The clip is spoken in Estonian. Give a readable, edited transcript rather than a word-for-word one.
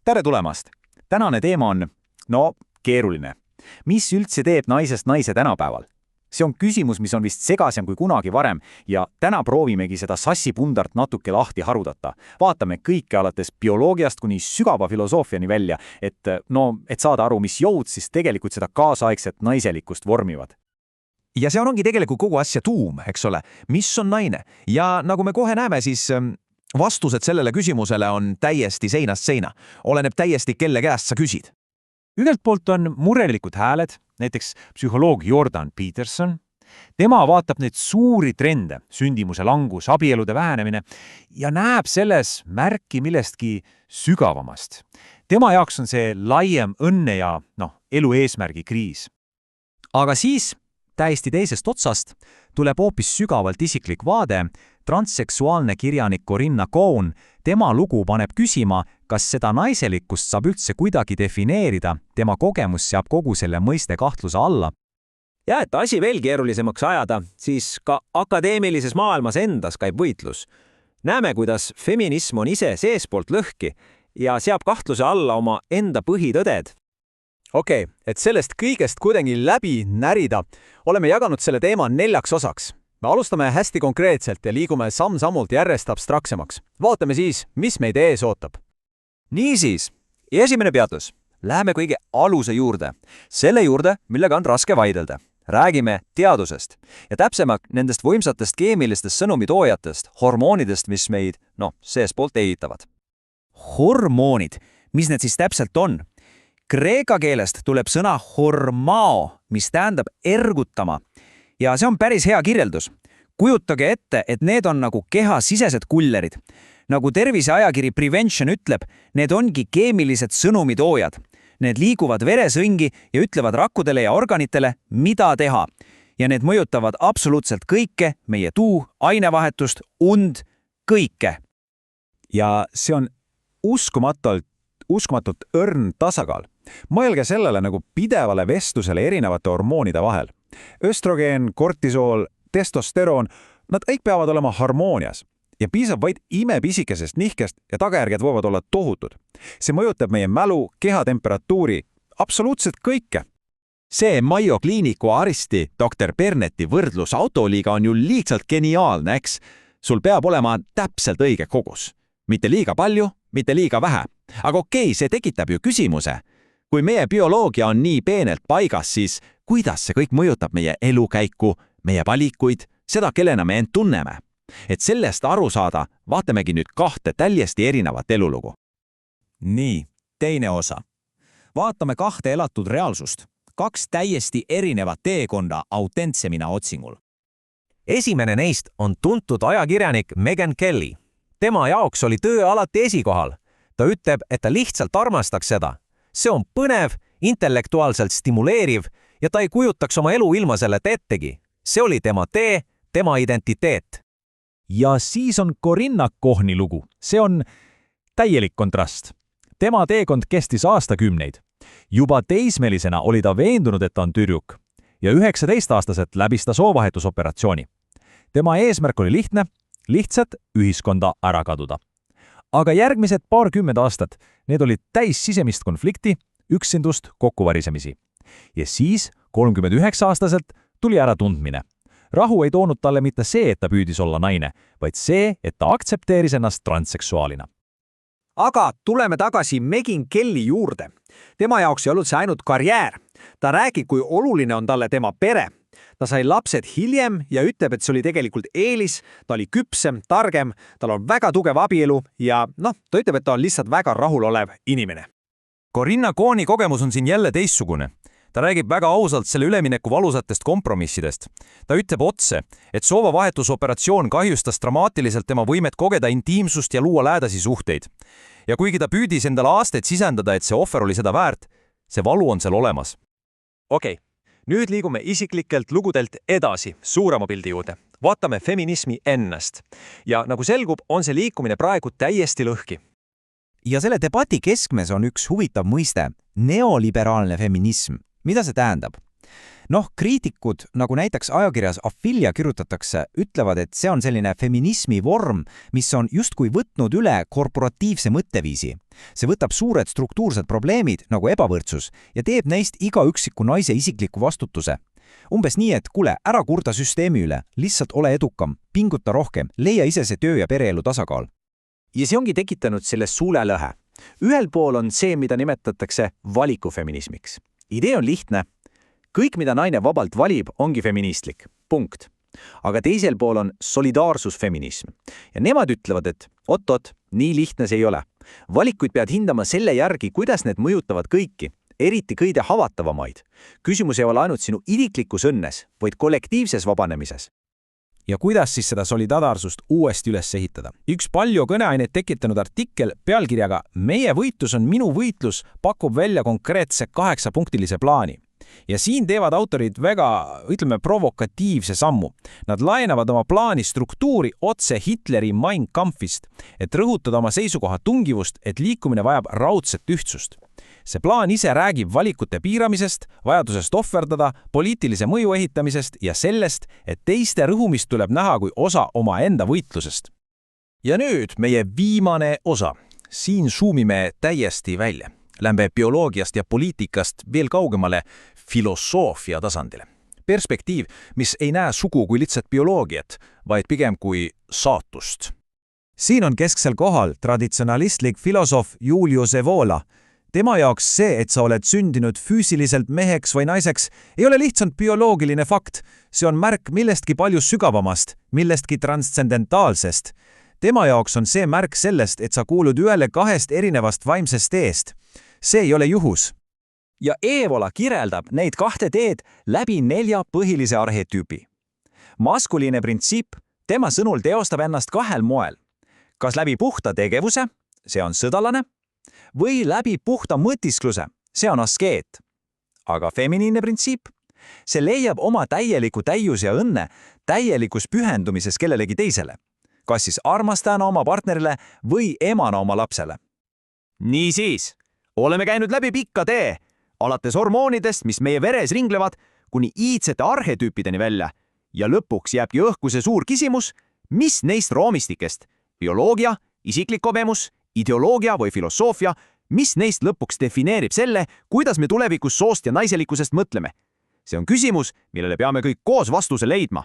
tere tulemast! Tänane teema on, keeruline. Mis üldse teeb naisest naise tänapäeval? See on küsimus, mis on vist segasem kui kunagi varem ja täna proovimegi seda sassipundart natuke lahti harudata. Vaatame kõike alates bioloogiast kuni sügava filosoofiani välja, et saada aru, mis jõud siis tegelikult seda kaasaegset naiselikkust vormivad. Ja see ongi tegelikult kogu asja tuum, eks ole, mis on naine. Ja nagu me kohe näeme, siis vastused sellele küsimusele on täiesti seinast seina. Oleneb täiesti, kelle käest sa küsid. Ühelt poolt on murelikud hääled, näiteks psühholoog Jordan Peterson. Tema vaatab neid suuri trende, sündimuse langus, abielude vähenemine ja näeb selles märki millestki sügavamast. Tema jaoks on see laiem õnne ja elu eesmärgi kriis. Aga siis täiesti teisest otsast tuleb hoopis sügavalt isiklik vaade. Transseksuaalne kirjanik Corinna Cohn, tema lugu paneb küsima, kas seda naiselikkust saab üldse kuidagi defineerida, tema kogemus seab kogu selle mõiste kahtluse alla. Ja et asi veel keerulisemaks ajada, siis ka akadeemilises maailmas endas käib võitlus. Näeme, kuidas feminism on ise seespoolt lõhki ja seab kahtluse alla oma enda põhitõded. Okei, et sellest kõigest kuidagi läbi närida, oleme jaganud selle teema 4 osaks. Me alustame hästi konkreetselt ja liigume samm-sammult järjest abstraktsemaks. Vaatame siis, mis meid ees ootab. Niisiis, esimene peatus. Läheme kõige aluse juurde. Selle juurde, millega on raske vaidelda. Räägime teadusest ja täpsemalt nendest võimsatest keemilistest sõnumitoojatest, hormoonidest, mis meid, seespoolt ehitavad. Hormoonid, mis need siis täpselt on? Kreeka keelest tuleb sõna hormao, mis tähendab ergutama. Ja see on päris hea kirjeldus. Kujutage ette, et need on nagu kehasisesed kullerid. Nagu terviseajakiri Prevention ütleb, need ongi keemilised sõnumitoojad. Need liiguvad veresõngi ja ütlevad rakkudele ja organitele, mida teha. Ja need mõjutavad absoluutselt kõike, meie ainevahetust, und, kõike. Ja see on uskumatult õrn tasakaal. Mõelge sellele nagu pidevale vestlusele erinevate hormoonide vahel. Östrogeen, kortisool, testosteroon, nad kõik peavad olema harmoonias. Ja piisab vaid imepisikesest nihkest ja tagajärged võivad olla tohutud. See mõjutab meie mälu, kehatemperatuuri, absoluutselt kõike. See Mayo kliiniku aristi Dr. Berneti võrdlus autoliiga on ju lihtsalt geniaalne, eks? Sul peab olema täpselt õige kogus. Mitte liiga palju, mitte liiga vähe. Aga okei, see tekitab ju küsimuse. Kui meie bioloogia on nii peenelt paigas, siis kuidas see kõik mõjutab meie elukäiku, meie valikuid, seda, kellena me end tunneme? Et sellest aru saada, vaatamegi nüüd 2 täiesti erinevat elulugu. Nii, teine osa. Vaatame 2 elatud reaalsust. 2 täiesti erinevat teekonda autentsemina otsingul. Esimene neist on tuntud ajakirjanik Megyn Kelly. Tema jaoks oli töö alati esikohal. Ta ütleb, et ta lihtsalt armastaks seda. See on põnev, intellektuaalselt stimuleeriv ja ta ei kujutaks oma elu ilma selle ettegi. See oli tema tee, tema identiteet. Ja siis on Corinna Cohni lugu. See on täielik kontrast. Tema teekond kestis aastakümneid. Juba teismelisena oli ta veendunud, et ta on tüdruk. Ja 19-aastaselt läbis ta soovahetusoperatsiooni. Tema eesmärk oli lihtne, lihtsalt ühiskonda ära kaduda. Aga järgmised 20 aastat, need olid täis sisemist konflikti, üksindust, kokkuvarisemisi. Ja siis 39-aastaselt tuli ära tundmine. Rahu ei toonud talle mitte see, et ta püüdis olla naine, vaid see, et ta aktsepteeris ennast transseksuaalina. Aga tuleme tagasi Megyn Kelly juurde. Tema jaoks ei olnud see ainult karjäär. Ta räägib, kui oluline on talle tema pere. Ta sai lapsed hiljem ja ütleb, et see oli tegelikult eelis, ta oli küpsem, targem, tal on väga tugev abielu ja ta ütleb, et ta on lihtsalt väga rahulolev inimene. Corinna Cohni kogemus on siin jälle teistsugune. Ta räägib väga ausalt selle ülemineku valusatest kompromissidest. Ta ütleb otse, et soovavahetusoperatsioon kahjustas dramaatiliselt tema võimet kogeda intiimsust ja luua lähedasi suhteid. Ja kuigi ta püüdis endale aastaid sisendada, et see ohver oli seda väärt, see valu on seal olemas. Okei, nüüd liigume isiklikelt lugudelt edasi suurema pildi juurde. Vaatame feminismi ennast. Ja nagu selgub, on see liikumine praegu täiesti lõhki. Ja selle debati keskmes on üks huvitav mõiste, neoliberaalne feminism. Mida see tähendab? Noh, kriitikud, nagu näiteks ajakirjas Afilia kirjutatakse, ütlevad, et see on selline feminismi vorm, mis on justkui võtnud üle korporatiivse mõtteviisi. See võtab suured struktuursed probleemid, nagu ebavõrdsus, ja teeb neist iga üksiku naise isikliku vastutuse. Umbes nii, et kuule, ära kurda süsteemi üle, lihtsalt ole edukam, pinguta rohkem, leia ise see töö- ja pereelu tasakaal. Ja see ongi tekitanud selle suulelõhe. Ühel pool on see, mida nimetatakse valikufeminismiks. Idee on lihtne. Kõik, mida naine vabalt valib, ongi feministlik. Punkt. Aga teisel pool on solidaarsusfeminism. Ja nemad ütlevad, et oot, nii lihtne see ei ole. Valikuid pead hindama selle järgi, kuidas need mõjutavad kõiki, eriti kõige havatavamaid. Küsimus ei ole ainult sinu isiklikus õnnes, vaid kollektiivses vabanemises. Ja kuidas siis seda solidaarsust uuesti üles ehitada? Üks palju kõneaineid tekitanud artikkel pealkirjaga "Meie võitlus on minu võitlus" pakub välja konkreetse 8-punktilise plaani. Ja siin teevad autorid väga, provokatiivse sammu. Nad laenavad oma plaani struktuuri otse Hitleri Mein Kampfist, et rõhutada oma seisukoha tungivust, et liikumine vajab raudset ühtsust. See plaan ise räägib valikute piiramisest, vajadusest ohverdada, poliitilise mõju ehitamisest ja sellest, et teiste rõhumist tuleb näha kui osa oma enda võitlusest. Ja nüüd meie viimane osa. Siin suumime täiesti välja. Lähme bioloogiast ja poliitikast veel kaugemale filosoofia tasandile. Perspektiiv, mis ei näe sugu kui lihtsalt bioloogiat, vaid pigem kui saatust. Siin on kesksel kohal traditsionalistlik filosoof Julius Evola. Tema jaoks see, et sa oled sündinud füüsiliselt meheks või naiseks, ei ole lihtsalt bioloogiline fakt. See on märk millestki palju sügavamast, millestki transcendentaalsest. Tema jaoks on see märk sellest, et sa kuulud ühele 2 erinevast vaimsest teest. See ei ole juhus. Ja Evola kirjeldab neid 2 teed läbi 4 põhilise arhetüüpi. Maskuliine printsiip tema sõnul teostab ennast 2 moel. Kas läbi puhta tegevuse, see on sõdalane, või läbi puhta mõtiskluse, see on askeet. Aga feminiinne printsiip, see leiab oma täieliku täius ja õnne täielikus pühendumises kellelegi teisele, kas siis armastajana oma partnerile või emana oma lapsele. Niisiis, oleme käinud läbi pikka tee, alates hormoonidest, mis meie veres ringlevad, kuni iidsete arhetüüpideni välja, ja lõpuks jääbki õhku see suur küsimus, mis neist raamistikest, bioloogia, isiklik kogemus, ideoloogia või filosoofia, mis neist lõpuks defineerib selle, kuidas me tulevikus soost ja naiselikkusest mõtleme. See on küsimus, millele peame kõik koos vastuse leidma.